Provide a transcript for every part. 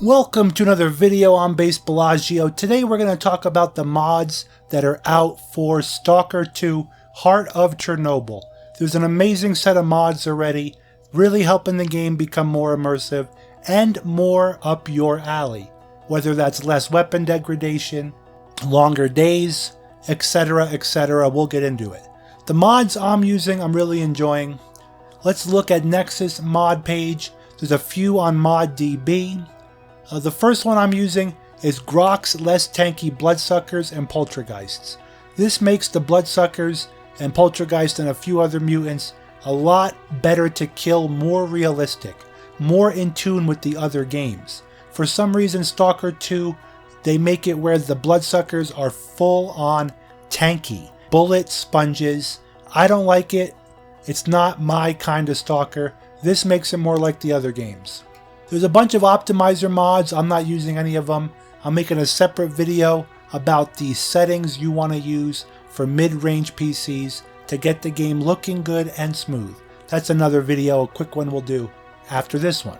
Welcome to another video on BasedBellagio. Today we're going to talk about the mods that are out for Stalker 2 Heart of Chernobyl. There's an amazing set of mods already, really helping the game become more immersive and more up your alley. Whether that's less weapon degradation, longer days, etc, etc, we'll get into it. The mods I'm using, I'm really enjoying. Let's look at Nexus mod page. There's a few on ModDB. The first one I'm using is Grok's Less Tanky Bloodsuckers and Poltergeists. This makes the Bloodsuckers and Poltergeist and a few other mutants a lot better to kill, more realistic, more in tune with the other games. For some reason, Stalker 2, they make it where the Bloodsuckers are full on tanky, bullet sponges. I don't like it. It's not my kind of Stalker. This makes it more like the other games. There's a bunch of optimizer mods. I'm not using any of them. I'm making a separate video about the settings you want to use for mid-range PCs to get the game looking good and smooth. That's another video, a quick one we'll do after this one.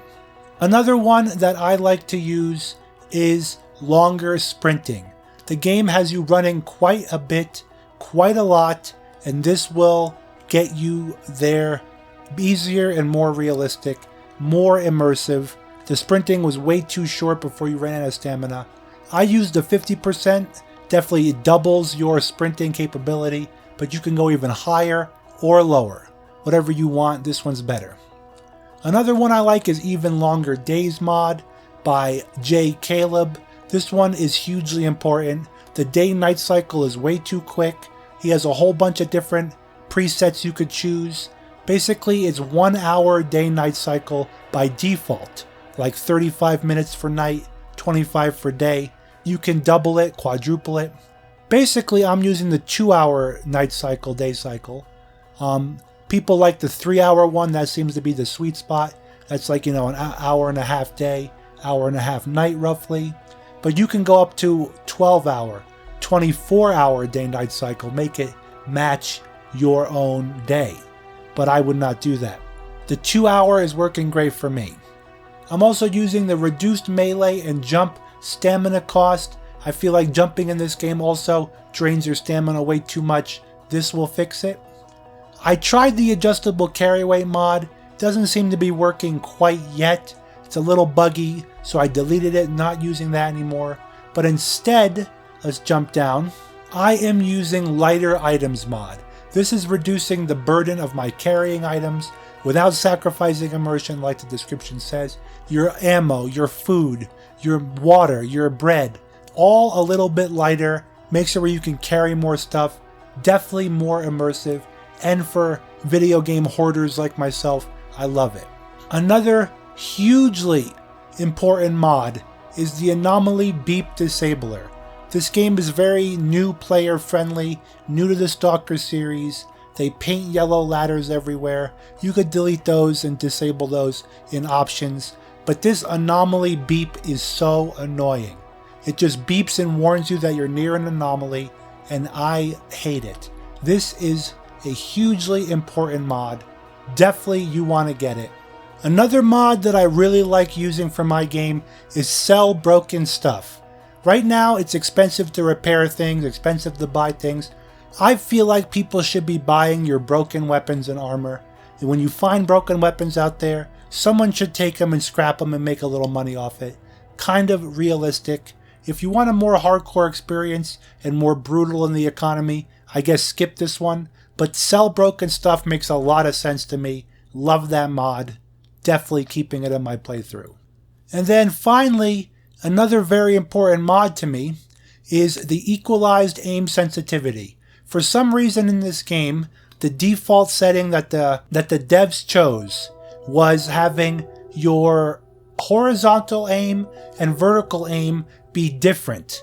Another one that I like to use is longer sprinting. The game has you running quite a bit, quite a lot, and this will get you there easier and more realistic, more immersive. The sprinting was way too short before you ran out of stamina. I used the 50%, definitely doubles your sprinting capability, but you can go even higher or lower. Whatever you want, this one's better. Another one I like is Even Longer Days mod by J. Caleb. This one is hugely important. The day-night cycle is way too quick. He has a whole bunch of different presets you could choose. Basically, it's 1 hour day-night cycle by default, like 35 minutes for night, 25 for day. You can double it, quadruple it. Basically, I'm using the 2 hour night cycle, day cycle. People like the 3 hour one. That seems to be the sweet spot. That's like, an hour and a half day, hour and a half night roughly. But you can go up to 12 hour, 24 hour day-night cycle. Make it match your own day. But I would not do that. The 2 hour is working great for me. I'm also using the reduced melee and jump stamina cost. I feel like jumping in this game also drains your stamina way too much. This will fix it. I tried the adjustable carry weight mod. Doesn't seem to be working quite yet. It's a little buggy, so I deleted it, not using that anymore. But instead, let's jump down. I am using lighter items mod. This is reducing the burden of my carrying items without sacrificing immersion like the description says. Your ammo, your food, your water, your bread, all a little bit lighter. Makes it where you can carry more stuff. Definitely more immersive. And for video game hoarders like myself, I love it. Another hugely important mod is the Anomaly Beep Disabler. This game is very new player friendly, new to the Stalker series. They paint yellow ladders everywhere. You could delete those and disable those in options. But this anomaly beep is so annoying. It just beeps and warns you that you're near an anomaly, and I hate it. This is a hugely important mod. Definitely you want to get it. Another mod that I really like using for my game is Sell Broken Stuff. Right now, it's expensive to repair things, expensive to buy things. I feel like people should be buying your broken weapons and armor. And when you find broken weapons out there, someone should take them and scrap them and make a little money off it. Kind of realistic. If you want a more hardcore experience and more brutal in the economy, I guess skip this one. But Sell Broken Stuff makes a lot of sense to me. Love that mod. Definitely keeping it in my playthrough. And then finally, another very important mod to me is the equalized aim sensitivity. For some reason in this game, the default setting that the devs chose was having your horizontal aim and vertical aim be different.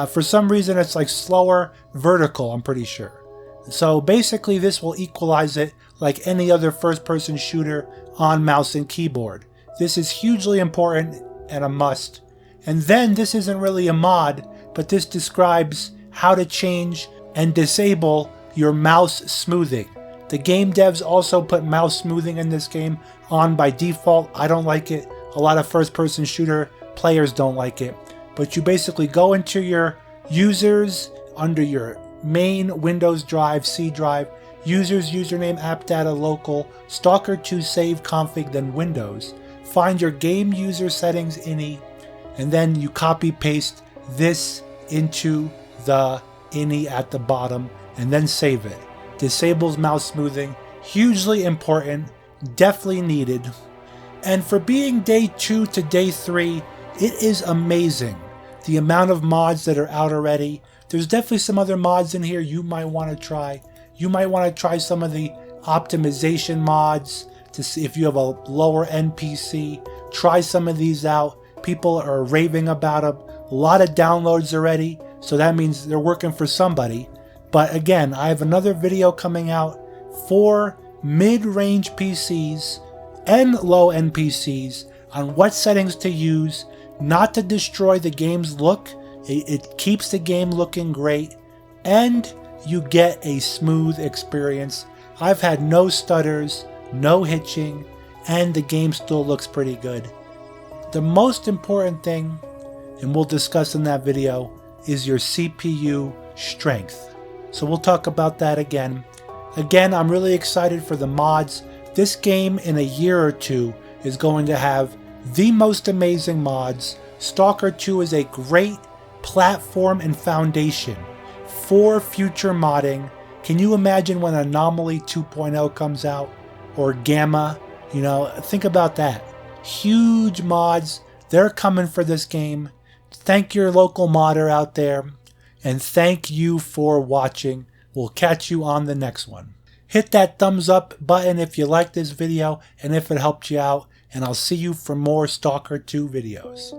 For some reason it's like slower vertical, I'm pretty sure. So basically this will equalize it like any other first-person shooter on mouse and keyboard. This is hugely important and a must. And then this isn't really a mod, but this describes how to change and disable your mouse smoothing. The game devs also put mouse smoothing in this game on by default. I don't like it. A lot of first-person shooter players don't like it. But you basically go into your users under your main Windows drive, C drive, users, username, app data, local, Stalker 2 save config, then Windows. Find your game user settings ini, and then you copy paste this into the ini at the bottom, and then save it. Disables mouse smoothing, hugely important, definitely needed. And for being day 2 to day 3, it is amazing the amount of mods that are out already. There's definitely some other mods in here you might want to try. You might want to try some of the optimization mods to see if you have a lower end PC. Try some of these out. People are raving about them. A lot of downloads already, so that means they're working for somebody. But again, I have another video coming out for mid-range PCs and low-end PCs on what settings to use, not to destroy the game's look. It keeps the game looking great, and you get a smooth experience. I've had no stutters, no hitching, and the game still looks pretty good. The most important thing, and we'll discuss in that video, is your CPU strength. So we'll talk about that again. Again, I'm really excited for the mods. This game in a year or two is going to have the most amazing mods. Stalker 2 is a great platform and foundation for future modding. Can you imagine when Anomaly 2.0 comes out, or Gamma? You know, think about that. Huge mods, they're coming for this game. Thank your local modder out there, and thank you for watching. We'll catch you on the next one. Hit that thumbs up button if you liked this video and if it helped you out, and I'll see you for more Stalker 2 videos.